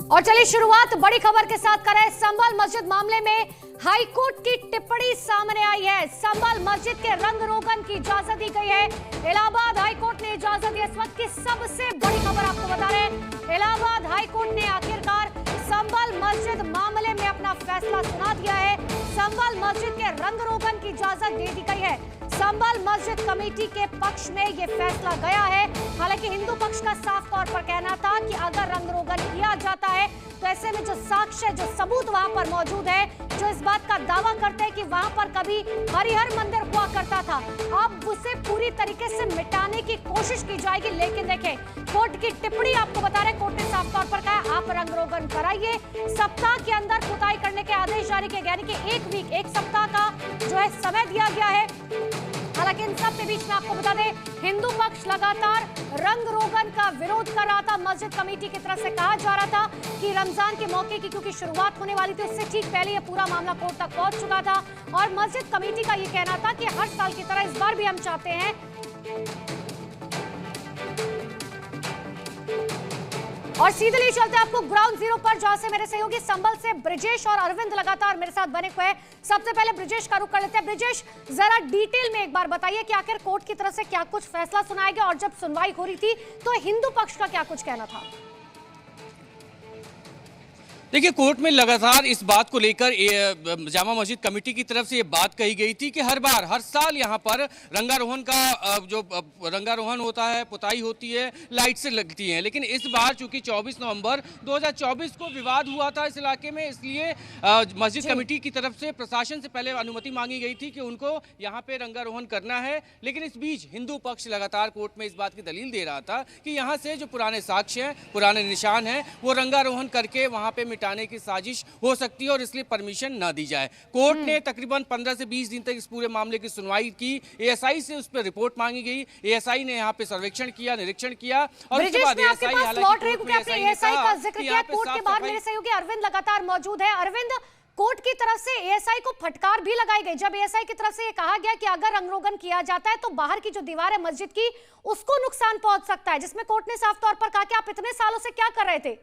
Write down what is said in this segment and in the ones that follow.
और चलिए शुरुआत बड़ी खबर के साथ करें। संभल मस्जिद मामले में हाईकोर्ट की टिप्पणी सामने आई है। संभल मस्जिद के रंग रोगन की इजाजत दी गई है। इलाहाबाद हाईकोर्ट ने इजाजत दी। इस वक्त की सबसे बड़ी खबर आपको बता रहे हैं, इलाहाबाद हाईकोर्ट ने आखिरकार संभल मस्जिद मामले में अपना फैसला सुना दिया है। संभल मस्जिद के रंग रोगन की इजाजत दे दी गई है। संभल मस्जिद कमेटी के पक्ष में यह फैसला गया है। हालांकि हिंदू पक्ष का साफ तौर पर कहना था कि अगर रंग रोगन किया जाता है तो ऐसे में जो साक्ष्य, जो सबूत वहां पर मौजूद है, जो इस बात का दावा करते हैं कि वहां पर कभी हरिहर मंदिर हुआ करता था, अब उसे पूरी तरीके से मिटाने की कोशिश की जाएगी। लेकिन देखें, कोर्ट की टिप्पणी आपको बता रहे, कोर्ट ने साफ तौर पर कहा आप रंग रोगन कराइए, सप्ताह के अंदर खुदाई करने के आदेश जारी किए गए, यानी कि एक सप्ताह का जो है समय दिया गया है। हालांकि इन सब के बीच में आपको बता दें, हिंदू पक्ष लगातार रंग रोगन का विरोध कर रहा था। मस्जिद कमेटी की तरफ से कहा जा रहा था कि रमजान के मौके की क्योंकि शुरुआत होने वाली थी, उससे ठीक पहले यह पूरा मामला कोर्ट तक पहुंच चुका था। और मस्जिद कमेटी का यह कहना था कि हर साल की तरह इस बार भी हम चाहते हैं और सीधे ले चलते हैं आपको ग्राउंड जीरो पर, जहां से मेरे सहयोगी संभल से ब्रिजेश और अरविंद लगातार मेरे साथ बने हुए हैं। सबसे पहले ब्रिजेश का रुख कर लेते हैं। ब्रिजेश, जरा डिटेल में एक बार बताइए कि आखिर कोर्ट की तरफ से क्या कुछ फैसला सुनाया गया और जब सुनवाई हो रही थी तो हिंदू पक्ष का क्या कुछ कहना था? देखिए, कोर्ट में लगातार इस बात को लेकर जामा मस्जिद कमेटी की तरफ से ये बात कही गई थी कि हर साल यहाँ पर रंगारोहण का जो रंगारोहण होता है, पुताई होती है, लाइट से लगती है। लेकिन इस बार चूंकि 24 नवंबर 2024 को विवाद हुआ था इस इलाके में, इसलिए मस्जिद कमेटी की तरफ से प्रशासन से पहले अनुमति मांगी गई थी कि उनको यहाँ पे रंगारोहण करना है। लेकिन इस बीच हिंदू पक्ष लगातार कोर्ट में इस बात की दलील दे रहा था कि यहाँ से जो पुराने साक्ष्य हैं, पुराने निशान हैं, वो रंगारोहण करके वहाँ पे मिटाने की साजिश हो सकती है और इसलिए परमिशन न दी जाए। कोर्ट ने तकरीबन 15 से 20 दिन तक इस पूरे मामले की सुनवाई की। एएसआई से उस पर रिपोर्ट मांगी गई। एएसआई ने यहाँ पे सर्वेक्षण किया, निरीक्षण किया और उसके बाद एएसआई का जिक्र किया। कोर्ट के बाहर मेरे सहयोगी अरविंद लगातार मौजूद है। अरविंद, कोर्ट की तरफ से एएसआई को फटकार भी लगाई गई। जब एएसआई की तरफ से ये कहा गया कि अगर रंगरोगन किया जाता है तो बाहर की जो दीवार है मस्जिद की, उसको नुकसान पहुंच सकता है, जिसमें कोर्ट ने साफ तौर पर कहा कि आप इतने सालों से क्या कर रहे थे?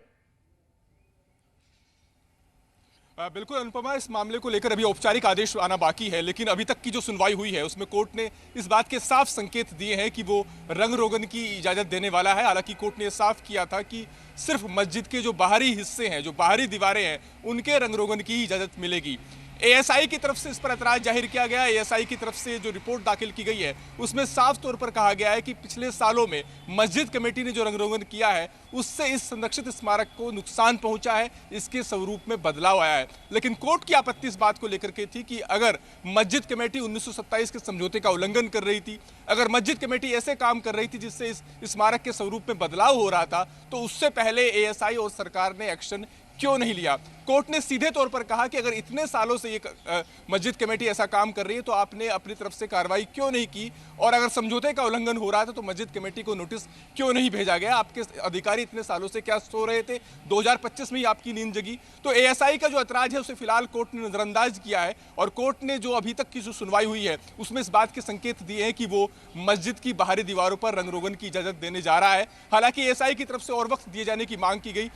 बिल्कुल अनुपमा, इस मामले को लेकर अभी औपचारिक आदेश आना बाकी है, लेकिन अभी तक की जो सुनवाई हुई है उसमें कोर्ट ने इस बात के साफ संकेत दिए हैं कि वो रंग रोगन की इजाज़त देने वाला है। हालांकि कोर्ट ने साफ किया था कि सिर्फ मस्जिद के जो बाहरी हिस्से हैं, जो बाहरी दीवारें हैं, उनके रंग रोगन की इजाज़त मिलेगी। एएसआई की तरफ से इस पर ऐतराज जाहिर किया गया। एएसआई की तरफ से जो रिपोर्ट दाखिल की गई है उसमें साफ तौर पर कहा गया है कि पिछले सालों में मस्जिद कमेटी ने जो रंगरोगन किया है उससे इस संरक्षित स्मारक को नुकसान पहुंचा है, इसके स्वरूप में बदलाव आया है। लेकिन कोर्ट की आपत्ति इस बात को लेकर के थी कि अगर मस्जिद कमेटी 1927 के समझौते का उल्लंघन कर रही थी, अगर मस्जिद कमेटी ऐसे काम कर रही थी जिससे इस स्मारक के स्वरूप में बदलाव हो रहा था, तो उससे पहले एएसआई और सरकार ने एक्शन क्यों नहीं लिया। कोर्ट ने सीधे तौर पर कहा कि अगर इतने सालों से ये मस्जिद कमेटी ऐसा काम कर रही है तो आपने अपनी तरफ से कार्रवाई क्यों नहीं की, और अगर समझौते का उल्लंघन हो रहा था तो मस्जिद कमेटी को नोटिस क्यों नहीं भेजा गया। आपके अधिकारी इतने सालों से क्या सो रहे थे? 2025 में ही आपकी नींद जगी। तो एएसआई का जो ऐतराज है उसे फिलहाल कोर्ट ने नजरअंदाज किया है और कोर्ट ने जो अभी तक की जो सुनवाई हुई है उसमें इस बात के संकेत दिए हैं कि वो मस्जिद की बाहरी दीवारों पर रंग रोगन की इजाजत देने जा रहा है। हालांकि एएसआई की तरफ से और वक्त दिए जाने की मांग की गई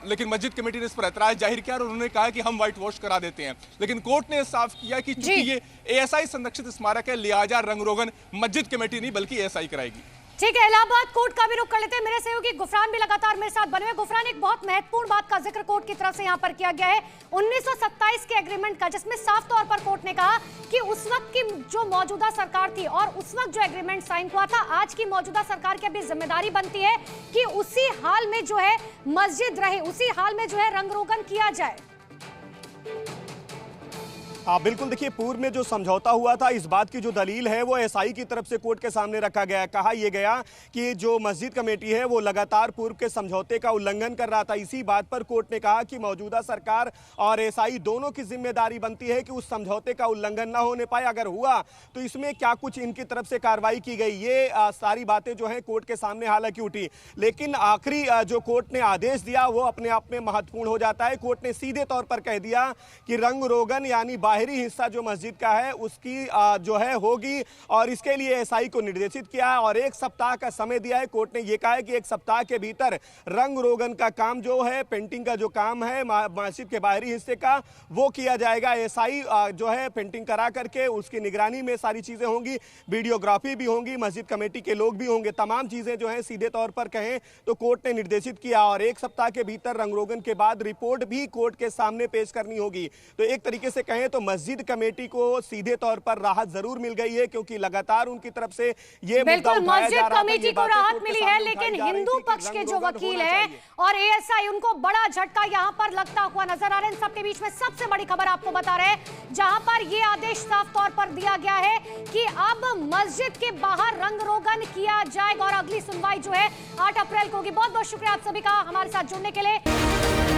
लेकिन मस्जिद कमेटी ने इस पर ऐतराज जाहिर किया और उन्होंने कहा कि हम व्हाइट वॉश करा देते हैं। लेकिन कोर्ट ने साफ किया कि चूंकि ये एएसआई संरक्षित स्मारक है, लिहाजा रंग रोगन मस्जिद कमेटी नहीं बल्कि एएसआई कराएगी। ठीक है, इलाहाबाद कोर्ट का भी रुख कर लेते हैं। मेरे सहयोगी गुफरान भी लगातार मेरे साथ बने हुए। गुफरान, एक बहुत महत्वपूर्ण बात का जिक्र कोर्ट की तरफ से यहाँ पर किया गया है 1927 के एग्रीमेंट का, जिसमें साफ तौर पर कोर्ट ने कहा कि उस वक्त की जो मौजूदा सरकार थी और उस वक्त जो एग्रीमेंट साइन हुआ था, आज की मौजूदा सरकार की अभी जिम्मेदारी बनती है कि उसी हाल में जो है मस्जिद रहे, उसी हाल में जो है रंग रोगन किया जाए। हाँ बिल्कुल, देखिए पूर्व में जो समझौता हुआ था, इस बात की जो दलील है वो एएसआई की तरफ से कोर्ट के सामने रखा गया। कहा यह गया कि जो मस्जिद कमेटी है वो लगातार पूर्व के समझौते का उल्लंघन कर रहा था। इसी बात पर कोर्ट ने कहा कि मौजूदा सरकार और एएसआई दोनों की जिम्मेदारी बनती है कि उस समझौते का उल्लंघन ना होने पाए। अगर हुआ तो इसमें क्या कुछ इनकी तरफ से कार्रवाई की गई, ये सारी बातें जो है कोर्ट के सामने हालांकि उठी। लेकिन आखिरी जो कोर्ट ने आदेश दिया वो अपने आप में महत्वपूर्ण हो जाता है। कोर्ट ने सीधे तौर पर कह दिया कि रंग रोगन यानी बाहरी बाहरी हिस्सा जो मस्जिद का है उसकी जो है होगी, और इसके लिए एसआई को निर्देशित किया है और 1 सप्ताह का समय दिया है। कोर्ट ने यह कहा है कि 1 सप्ताह के भीतर रंग रोगन का काम जो है, पेंटिंग का जो काम है मस्जिद के बाहरी हिस्से का, वो किया जाएगा। एसआई जो है पेंटिंग करा करके उसकी निगरानी में सारी चीजें होंगी, वीडियोग्राफी भी होंगी, मस्जिद कमेटी के लोग भी होंगे, तमाम चीजें जो है सीधे तौर पर कहें तो कोर्ट ने निर्देशित किया, और 1 सप्ताह के भीतर रंगरोगन के बाद रिपोर्ट भी कोर्ट के सामने पेश करनी होगी। तो एक तरीके से कहें तो मस्जिद कमेटी को सीधे तौर पर राहत जरूर मिल गई है, क्योंकि लगातार उनकी तरफ से ये बिल्कुल मस्जिद कमेटी को राहत मिली है, लेकिन हिंदू पक्ष के जो वकील है और एएसआई, उनको बड़ा झटका यहां पर लगता हुआ नजर आ रहा है। इन सबके बीच में सबसे बड़ी खबर आपको बता रहे हैं, जहां पर यह आदेश साफ तौर पर दिया गया है कि अब मस्जिद के बाहर रंग रोगन किया जाएगा और अगली सुनवाई जो है 8 अप्रैल को होगी। बहुत बहुत शुक्रिया आप सभी का हमारे साथ जुड़ने के लिए।